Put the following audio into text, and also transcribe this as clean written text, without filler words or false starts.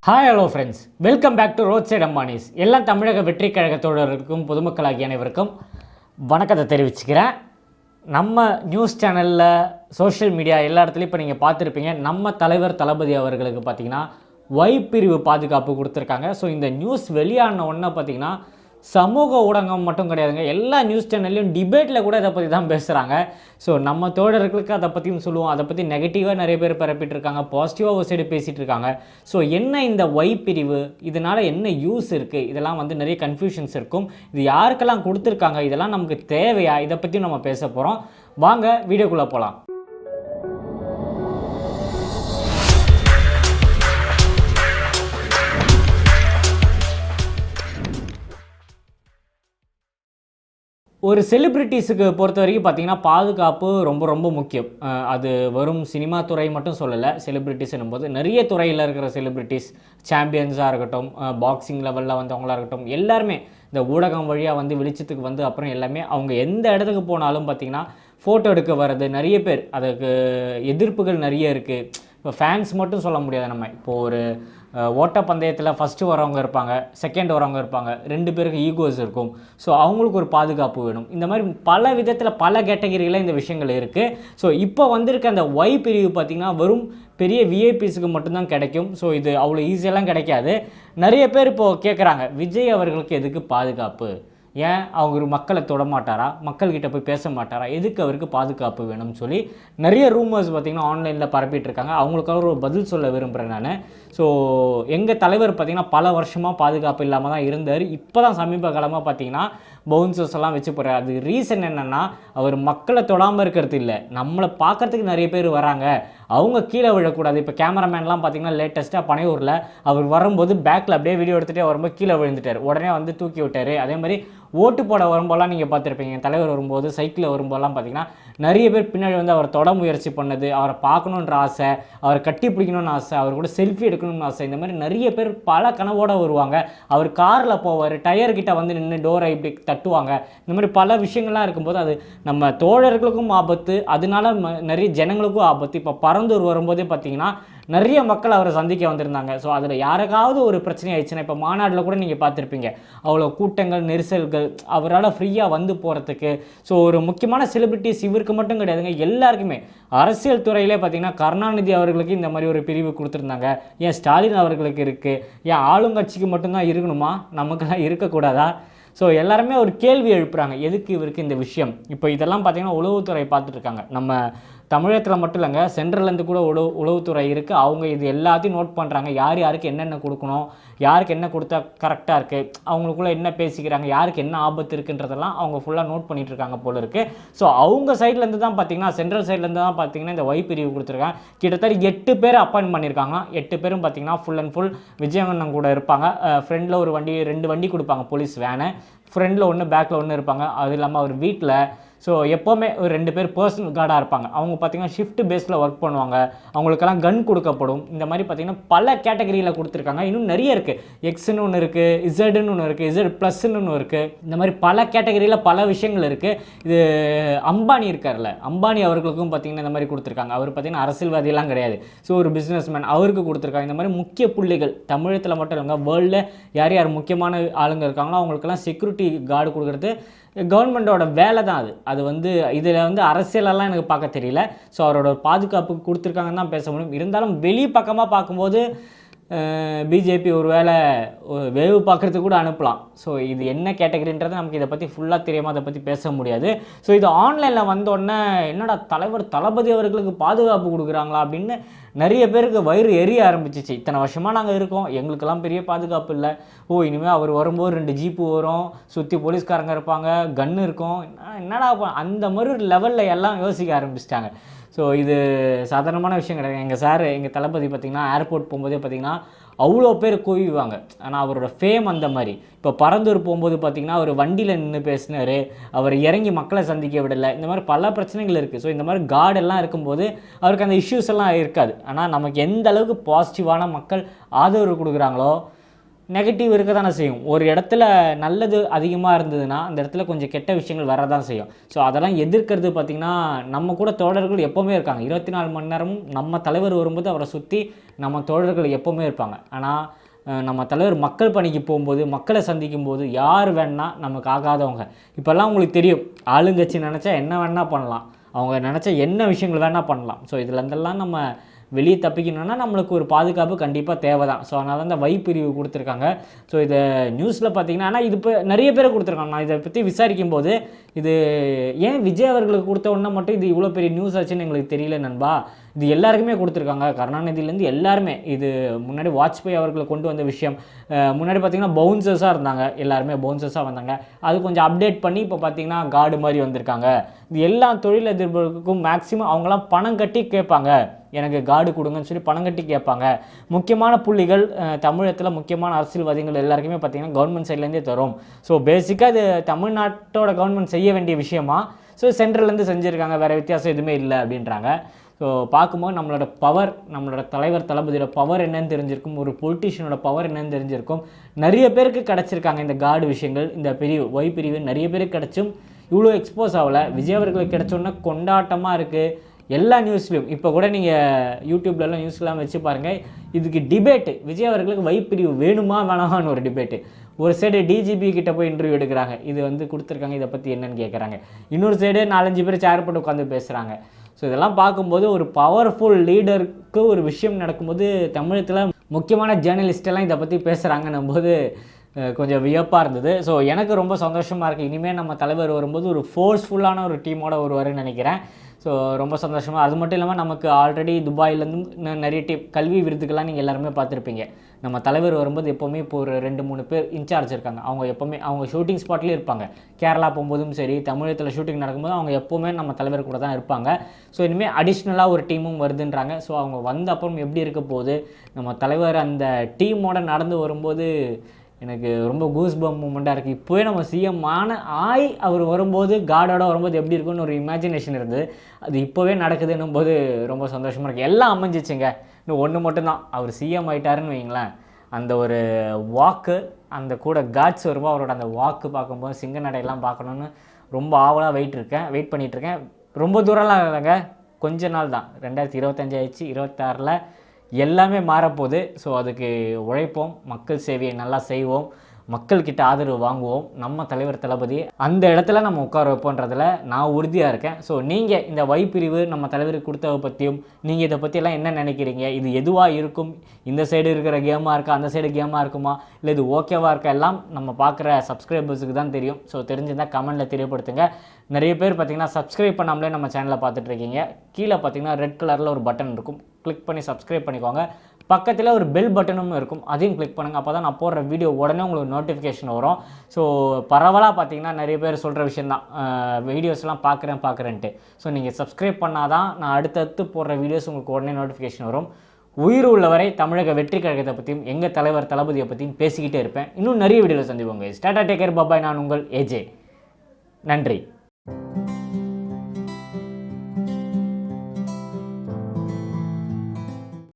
Hi hello friends, welcome back to road side Ambanis. எல்லா தமிழக வெற்றி கழக தோழர்களுக்கும் பொதுமக்களாகிய அனைவருக்கும் வணக்கத்தை தெரிவிச்சுக்கிறேன். நம்ம நியூஸ் சேனலில், சோஷியல் மீடியா எல்லா இடத்துலையும் இப்போ நீங்கள் பார்த்துருப்பீங்க, நம்ம தலைவர் தளபதி அவர்களுக்கு பார்த்திங்கன்னா ஒய் பிரிவு பாதுகாப்பு கொடுத்துருக்காங்க. ஸோ இந்த நியூஸ் வெளியான உடனே பார்த்திங்கன்னா சமூக ஊடகம் மட்டும் கிடையாதுங்க, எல்லா நியூஸ் சேனல்லையும் டிபேட்டில் கூட இதை பற்றி தான் பேசுகிறாங்க. ஸோ நம்ம தோழர்களுக்கு அதை பற்றியும் சொல்லுவோம், அதை பற்றி நெகட்டிவாக நிறைய பேர் பரப்பிட்டு இருக்காங்க, பாசிட்டிவாக ஒரு சைடு பேசிகிட்டு இருக்காங்க. ஸோ என்ன இந்த ஒய் பிரிவு, இதனால் என்ன யூஸ் இருக்குது, இதெல்லாம் வந்து நிறைய கன்ஃபியூஷன்ஸ் இருக்கும். இது யாருக்கெல்லாம் கொடுத்துருக்காங்க, இதெல்லாம் நமக்கு தேவையா, இதை பற்றியும் நம்ம பேச போகிறோம். வாங்க வீடியோக்குள்ளே போகலாம். ஒரு செலிப்ரிட்டிஸுக்கு பொறுத்த வரைக்கும் பார்த்திங்கன்னா பாதுகாப்பு ரொம்ப ரொம்ப முக்கியம். அது வரும் சினிமா துறை மட்டும் சொல்லலை, செலிப்ரிட்டிஸ் என்னும்போது நிறைய துறையில் இருக்கிற செலிப்ரிட்டிஸ், சாம்பியன்ஸாக இருக்கட்டும், பாக்ஸிங் லெவலில் வந்தவங்களாக இருக்கட்டும், எல்லாருமே இந்த ஊடகம் வழியாக வந்து வெளிச்சத்துக்கு வந்து அப்புறம் எல்லாமே அவங்க எந்த இடத்துக்கு போனாலும் பார்த்திங்கன்னா ஃபோட்டோ எடுக்க வர்றது நிறைய பேர். அதுக்கு எதிர்ப்புகள் நிறைய இருக்குது. இப்போ ஃபேன்ஸ் மட்டும் சொல்ல முடியாது. நம்ம இப்போது ஒரு ஓட்டப்பந்தயத்தில் ஃபஸ்ட்டு வரவங்க இருப்பாங்க, செகண்ட் வரவங்க இருப்பாங்க, ரெண்டு பேருக்கு ஈகோஸ் இருக்கும். ஸோ அவங்களுக்கு ஒரு பாதுகாப்பு வேணும். இந்த மாதிரி பல விதத்தில் பல கேட்டகரியில் இந்த விஷயங்கள் இருக்குது. ஸோ இப்போ வந்திருக்க அந்த ஒய் பிரிவு பார்த்திங்கன்னா வெறும் பெரிய விஐபிஸுக்கு மட்டும்தான் கிடைக்கும். ஸோ இது அவ்வளோ ஈஸியெல்லாம் கிடைக்காது. நிறைய பேர் இப்போது கேட்குறாங்க, விஜய் அவர்களுக்கு எதுக்கு பாதுகாப்பு, ஏன் அவர் மக்களை தொட மாட்டாரா, மக்கள்கிட்ட போய் பேச மாட்டாரா, எதுக்கு அவருக்கு பாதுகாப்பு வேணும்னு சொல்லி நிறைய ரூமர்ஸ் பார்த்திங்கன்னா ஆன்லைனில் பரப்பிட்டு இருக்காங்க. அவங்களுக்காக ஒரு பதில் சொல்ல விரும்புகிறேன் நான். ஸோ எங்கள் தலைவர் பார்த்திங்கன்னா பல வருஷமாக பாதுகாப்பு இல்லாமல் தான் இருந்தார். இப்போ தான் சமீப காலமாக பார்த்திங்கன்னா பவுன்சர்ஸ் எல்லாம் வச்சு போகிறார். அது ரீசன் என்னென்னா, அவர் மக்களை தொடாமல் இருக்கிறது இல்லை, நம்மளை பார்க்குறதுக்கு நிறைய பேர் வராங்க, அவங்க கீழே விழக்கூடாது. இப்போ கேமராமேன்லாம் பார்த்திங்கன்னா லேட்டஸ்ட்டாக பனையூரில் அவர் வரும்போது பேக்கில் அப்படியே வீடியோ எடுத்துகிட்டே வரும்போது கீழே விழுந்துட்டார், உடனே வந்து தூக்கி விட்டார். அதே மாதிரி ஓட்டு போட வரும்போதெல்லாம் நீங்கள் பார்த்துருப்பீங்க, தலைவர் வரும்போது சைக்கிளில் வரும்போதெல்லாம் பார்த்திங்கன்னா நிறைய பேர் பின்னாடி வந்து அவர் தொட முயற்சி பண்ணது, அவரை பார்க்கணுன்ற ஆசை, அவரை கட்டி பிடிக்கணும்னு ஆசை, அவர் கூட செல்ஃபி எடுக்கணும்னு ஆசை. இந்த மாதிரி நிறைய பேர் பல கனவோடு வருவாங்க. அவர் காரில் போவார், டயர்கிட்ட வந்து நின்று டோரை இப்படி தட்டுவாங்க. இந்த மாதிரி பல விஷயங்கள்லாம் இருக்கும்போது அது நம்ம தோழர்களுக்கும் ஆபத்து, அதனால நிறைய ஜனங்களுக்கும் ஆபத்து. இப்போ பரந்தூர் வரும்போதே பார்த்திங்கன்னா நிறைய மக்கள் அவரை சந்திக்க வந்திருந்தாங்க. ஸோ அதில் யாருக்காவது ஒரு பிரச்சனை ஆயிடுச்சுன்னா, இப்போ மாநாட்டில் கூட நீங்கள் பார்த்துருப்பீங்க, அவ்வளோ கூட்டங்கள், நெரிசல்கள், அவரால் ஃப்ரீயாக வந்து போகிறதுக்கு. ஸோ ஒரு முக்கியமான செலிபிரிட்டிஸ் இவருக்கு மட்டும் கிடையாதுங்க, எல்லாருக்குமே. அரசியல் துறையிலே பார்த்திங்கன்னா கருணாநிதி அவர்களுக்கு இந்த மாதிரி ஒரு பிரிவு கொடுத்துருந்தாங்க. ஏன் ஸ்டாலின் அவர்களுக்கு இருக்குது, ஏன் ஆளுங்கட்சிக்கு மட்டும்தான் இருக்கணுமா, நமக்கெல்லாம் இருக்கக்கூடாதா? ஸோ எல்லாருமே ஒரு கேள்வி எழுப்புறாங்க, எதுக்கு இவருக்கு இந்த விஷயம். இப்போ இதெல்லாம் பார்த்திங்கன்னா உளவுத்துறை பார்த்துட்ருக்காங்க. நம்ம தமிழகத்தில் மட்டும் இல்லைங்க, சென்ட்ரல்லேருந்து கூட உளவுத்துறை இருக்குது. அவங்க இது எல்லாத்தையும் நோட் பண்ணுறாங்க, யார் யாருக்கு என்னென்ன கொடுக்கணும், யாருக்கு என்ன கொடுத்தா கரெக்டாக இருக்குது, அவங்களுக்குள்ளே என்ன பேசிக்கிறாங்க, யாருக்கு என்ன ஆபத்து இருக்குன்றதெல்லாம் அவங்க ஃபுல்லாக நோட் பண்ணிகிட்ருக்காங்க போல இருக்குது. ஸோ அவங்க சைட்லேருந்து தான் பார்த்திங்கன்னா, சென்ட்ரல் சைட்லேருந்து தான் பார்த்திங்கன்னா இந்த ஒய் பிரிவு கொடுத்துருக்காங்க. கிட்டத்தட்ட 8 பேர் அப்பாயின்ட் பண்ணியிருக்காங்க. 8 பேரும் பார்த்திங்கன்னா ஃபுல் அண்ட் ஃபுல் விஜயவண்ணன் கூட இருப்பாங்க. ஃப்ரெண்டில் ஒரு வண்டி, 2 வண்டி கொடுப்பாங்க, போலீஸ் வேனு, ஃப்ரெண்டில் ஒன்று, பேக்கில் ஒன்று இருப்பாங்க. அது இல்லாமல் அவர் வீட்டில் ஸோ எப்போவுமே ஒரு 2 பேர் பர்சனல் கார்டாக இருப்பாங்க. அவங்க பார்த்திங்கன்னா ஷிஃப்ட் பேஸில் ஒர்க் பண்ணுவாங்க, அவங்களுக்கெல்லாம் கன் கொடுக்கப்படும். இந்த மாதிரி பார்த்திங்கன்னா பல கேட்டகரியில் கொடுத்துருக்காங்க. இன்னும் நிறைய இருக்குது, எக்ஸ்ன்னு ஒன்று இருக்குது, இசட்னு ஒன்று இருக்குது, இசட் ப்ளஸ்ன்னு ஒன்று இருக்குது. இந்த மாதிரி பல கேட்டகரியில் பல விஷயங்கள் இருக்குது. இது அம்பானி இருக்கார்ல, அம்பானி அவர்களுக்கும் பார்த்திங்கன்னா இந்த மாதிரி கொடுத்துருக்காங்க. அவர் பார்த்திங்கன்னா அரசியல்வாதியெல்லாம் கிடையாது, ஸோ ஒரு பிஸ்னஸ்மேன், அவருக்கு கொடுத்துருக்காங்க. இந்த மாதிரி முக்கிய புள்ளிகள் தமிழகத்தில் மட்டும் இல்லைங்க, வேர்ல்டில் யார் யார் முக்கியமான ஆளுங்க இருக்காங்களோ அவங்களுக்கெல்லாம் செக்யூரிட்டி கார்டு கொடுக்குறது கவர்மெண்ட்டோட வேலை தான். அது வந்து இதில் வந்து அரசியலெல்லாம் எனக்கு பார்க்க தெரியல. ஸோ அவரோட பாதுகாப்புக்கு கொடுத்துருக்காங்கன்னு தான் பேச முடியும். இருந்தாலும் வெளி பக்கமாக பார்க்கும்போது பிஜேபி ஒரு வேளை வேவு பார்க்குறதுக்கு கூட அனுப்பலாம். ஸோ இது என்ன கேட்டகரின்றது நமக்கு இதை பற்றி ஃபுல்லாக தெரியாமல் அதை பற்றி பேச முடியாது. ஸோ இது ஆன்லைனில் வந்தோடனே என்னடா தலைவர் தளபதி அவர்களுக்கு பாதுகாப்பு கொடுக்குறாங்களா அப்படின்னு நிறைய பேருக்கு வயிறு எரிய ஆரம்பிச்சிச்சு. இத்தனை வருஷமாக நாங்கள் இருக்கோம், எங்களுக்கெல்லாம் பெரிய பாதுகாப்பு இல்லை. இனிமேல் அவர் வரும்போது 2 ஜீப்பு வரும், சுற்றி போலீஸ்காரங்க இருப்பாங்க, கன்று இருக்கும், என்னடா அந்த மாதிரி லெவலில் எல்லாம் யோசிக்க ஆரம்பிச்சிட்டாங்க. ஸோ இது சாதாரணமான விஷயம் கிடையாது. எங்கள் சார் எங்கள் தளபதி பார்த்திங்கன்னா ஏர்போர்ட் போகும்போதே பார்த்திங்கன்னா அவ்வளோ பேர் குவிவாங்க. ஆனால் அவரோட ஃபேம் அந்த மாதிரி. இப்போ பரந்தூர் போகும்போது பார்த்திங்கன்னா அவர் வண்டியில் நின்று பேசினார், அவர் இறங்கி மக்களை சந்திக்க விடலை, இந்த மாதிரி பல பிரச்சனைகள் இருக்குது. ஸோ இந்த மாதிரி கார்டெல்லாம் இருக்கும்போது அவருக்கு அந்த இஷ்யூஸ் எல்லாம் இருக்காது. ஆனால் நமக்கு எந்த அளவுக்கு பாசிட்டிவான மக்கள் ஆதரவு கொடுக்குறாங்களோ நெகட்டிவ் இருக்க தானே செய்யும். ஒரு இடத்துல நல்லது அதிகமாக இருந்ததுன்னா அந்த இடத்துல கொஞ்சம் கெட்ட விஷயங்கள் வரதான் செய்யும். ஸோ அதெல்லாம் எதிர்க்கிறது பார்த்திங்கன்னா நம்ம கூட தோழர்கள் எப்போவுமே இருக்காங்க. 24 மணி நேரமும் நம்ம தலைவர் வரும்போது அவரை சுற்றி நம்ம தோழர்கள் எப்போவுமே இருப்பாங்க. ஆனால் நம்ம தலைவர் மக்கள் பணிக்கு போகும்போது, மக்களை சந்திக்கும் போது யார் வேணால் நமக்கு ஆகாதவங்க. இப்போல்லாம் உங்களுக்கு தெரியும், ஆளுங்கட்சி நினச்சா என்ன வேணால் பண்ணலாம், அவங்க நினச்சா என்ன விஷயங்கள் வேணால் பண்ணலாம். ஸோ இதுலேருந்தெல்லாம் நம்ம வெளியே தப்பிக்கணும்னா நம்மளுக்கு ஒரு பாதுகாப்பு கண்டிப்பாக தேவை தான். ஸோ அதனால தான் இந்த பிரிவு கொடுத்துருக்காங்க. ஸோ இதை நியூஸில் பார்த்தீங்கன்னா, ஆனால் இது இப்போ நிறைய பேரை கொடுத்துருக்காங்க. நான் இதை பற்றி விசாரிக்கும் போது இது ஏன் விஜய் அவர்களுக்கு கொடுத்த உடனே மட்டும் இது இவ்வளோ பெரிய நியூஸ் ஆச்சுன்னு எங்களுக்கு தெரியல நண்பா. இது எல்லாருக்குமே கொடுத்துருக்காங்க. கருணாநிதியிலேருந்து எல்லாருமே. இது முன்னாடி வாஜ்பாய் அவர்களை கொண்டு வந்த விஷயம். முன்னாடி பார்த்திங்கன்னா பவுன்சர்ஸாக இருந்தாங்க, எல்லாருமே பவுன்சர்ஸாக வந்தாங்க. அது கொஞ்சம் அப்டேட் பண்ணி இப்போ பார்த்திங்கன்னா கார்டு மாதிரி வந்திருக்காங்க. இது எல்லா தொழிலதிபர்களுக்கும் மேக்ஸிமம் அவங்களாம் பணம் கட்டி கேட்பாங்க, எனக்கு கார்டு கொடுங்கன்னு சொல்லி பணம் கட்டி கேட்பாங்க. முக்கியமான புள்ளிகள் தமிழகத்தில் முக்கியமான அரசியல்வாதிகள் எல்லாருக்குமே பார்த்திங்கன்னா கவர்மெண்ட் சைட்லேருந்தே தரும். ஸோ பேசிக்காக இது தமிழ்நாட்டோட கவர்மெண்ட் செய்ய வேண்டிய விஷயமா. ஸோ சென்ட்ரல்லேருந்து செஞ்சுருக்காங்க, வேறு வித்தியாசம் எதுவுமே இல்லை அப்படின்றாங்க. ஸோ பார்க்கும்போது நம்மளோட பவர், நம்மளோட தலைவர் தளபதியோட பவர் என்னன்னு தெரிஞ்சிருக்கும், ஒரு பொலிட்டிஷியனோட பவர் என்னன்னு தெரிஞ்சிருக்கும். நிறைய பேருக்கு கிடச்சிருக்காங்க இந்த கார்டு விஷயங்கள், இந்த பிரிவு பிரிவு நிறைய பேருக்கு கிடச்சும் இவ்வளோ எக்ஸ்போஸ் ஆகலை. விஜய் அவர்களுக்கு கிடச்சோன்னா கொண்டாட்டமாக இருக்குது எல்லா நியூஸ்லையும். இப்போ கூட நீங்கள் யூடியூப்லலாம் நியூஸ்லாம் வச்சு பாருங்கள், இதுக்கு டிபேட்டு, விஜய் அவர்களுக்கு பிரிவு வேணுமா வேணாமான்னு ஒரு டிபேட்டு. ஒரு சைடு டிஜிபி கிட்ட போய் இன்டர்வியூ எடுக்கிறாங்க, இது வந்து கொடுத்துருக்காங்க, இதை பற்றி என்னன்னு கேட்குறாங்க. இன்னொரு சைடு 4-5 பேர் சேர் போட்டு உட்காந்து பேசுகிறாங்க. ஸோ இதெல்லாம் பார்க்கும்போது ஒரு பவர்ஃபுல் லீடருக்கு ஒரு விஷயம் நடக்கும்போது தமிழகத்தில் முக்கியமான ஜேர்னலிஸ்டெல்லாம் இதை பற்றி பேசுகிறாங்கன்னும் போது கொஞ்சம் வியப்பாக இருந்தது. ஸோ எனக்கு ரொம்ப சந்தோஷமாக இருக்குது. இனிமேல் நம்ம தலைவர் வரும்போது ஒரு ஃபோர்ஸ்ஃபுல்லான ஒரு டீமோட வருவாருன்னு நினைக்கிறேன். ஸோ ரொம்ப சந்தோஷமாக. அது மட்டும் இல்லாமல் நமக்கு ஆல்ரெடி துபாயிலேருந்து நிறைய கல்வி விருதுக்கெல்லாம் நீங்கள் எல்லாருமே பார்த்துருப்பீங்க. நம்ம தலைவர் வரும்போது எப்போவுமே இப்போ ஒரு 2-3 பேர் இன்சார்ஜ் இருக்காங்க. அவங்க எப்போவுமே அவங்க ஷூட்டிங் ஸ்பாட்லேயே இருப்பாங்க. கேரளா போகும்போதும் சரி, தமிழகத்தில் ஷூட்டிங் நடக்கும்போது அவங்க எப்போவுமே நம்ம தலைவர் கூட தான் இருப்பாங்க. ஸோ இனிமேல் அடிஷ்னலாக ஒரு டீமும் வருதுன்றாங்க. ஸோ அவங்க வந்த அப்புறம் எப்படி இருக்க போகுது, நம்ம தலைவர் அந்த டீமோட நடந்து வரும்போது எனக்கு ரொம்ப கூஸ் பம் மூமெண்ட்டாக இருக்குது. இப்போவே நம்ம சிஎம் அவர் வரும்போது கார்டோட வரும்போது எப்படி இருக்குன்னு ஒரு இமேஜினேஷன் இருந்தது. அது இப்போவே நடக்குதுன்னும் போது ரொம்ப சந்தோஷமாக இருக்குது. எல்லாம் அமைஞ்சிச்சுங்க. இன்னும் ஒன்று மட்டும்தான், அவர் சிஎம் ஆகிட்டாருன்னு வைங்களேன், அந்த ஒரு வாக்கு, அந்த கூட காட்ஸ் வரும்போது அவரோட அந்த வாக்கு பார்க்கும்போது சிங்க நடையெல்லாம் பார்க்கணுன்னு ரொம்ப ஆவலாக வெயிட் பண்ணிகிட்ருக்கேன். ரொம்ப தூரம்லாம் இல்லைங்க, கொஞ்ச நாள் தான். 2025 ஆயிடுச்சு, 26ல் எல்லாமே மாறப்போகுது. ஸோ அதுக்கு உழைப்போம், மக்கள் சேவையை நல்லா செய்வோம், மக்கள்கிட்ட ஆதரவு வாங்குவோம். நம்ம தலைவர் தளபதி அந்த இடத்துல நம்ம உட்கார வைப்போன்றதில் நான் உறுதியாக இருக்கேன். ஸோ நீங்கள் இந்த பிரிவு நம்ம தலைவருக்கு கொடுத்ததை பற்றியும் நீங்கள் இதை பற்றியெல்லாம் என்ன நினைக்கிறீங்க, இது எதுவாக இருக்கும், இந்த சைடு இருக்கிற கேமாக இருக்கா, அந்த சைடு கேமாக இருக்குமா, இல்லை இது ஓகேவாக இருக்கா, எல்லாம் நம்ம பார்க்குற சப்ஸ்கிரைபர்ஸுக்கு தான் தெரியும். ஸோ தெரிஞ்சிருந்தால் கமெண்ட்டில் தெரியப்படுத்துங்க. நிறைய பேர் பார்த்திங்கன்னா சப்ஸ்கிரைப் பண்ணாமலே நம்ம சேனலை பார்த்துட்ருக்கீங்க. கீழே பார்த்திங்கன்னா ரெட் கலரில் ஒரு பட்டன் இருக்கும், கிளிக் பண்ணி சப்ஸ்கிரைப் பண்ணிக்கோங்க. பக்கத்தில் ஒரு பெல் பட்டனும் இருக்கும், அதையும் கிளிக் பண்ணுங்கள். அப்போ தான் நான் போடுற வீடியோ உடனே உங்களுக்கு நோட்டிஃபிகேஷன் வரும். ஸோ பரவலாக பார்த்தீங்கன்னா நிறைய பேர் சொல்கிற விஷயந்தான், வீடியோஸ்லாம் பார்க்குறேன்ட்டு. ஸோ நீங்கள் சப்ஸ்கிரைப் பண்ணால் தான் நான் அடுத்தடுத்து போடுற வீடியோஸ் உங்களுக்கு உடனே நோட்டிஃபிகேஷன் வரும். உயிர் உள்ளவரை தமிழக வெற்றி கழகத்தை பற்றியும் எங்கள் தலைவர் தளபதியை பற்றியும் பேசிக்கிட்டே இருப்பேன். இன்னும் நிறைய வீடியோவில் சந்திப்போங்க. டாடா, டேக் கேர், பாய். நான் உங்கள் ஏஜே. நன்றி.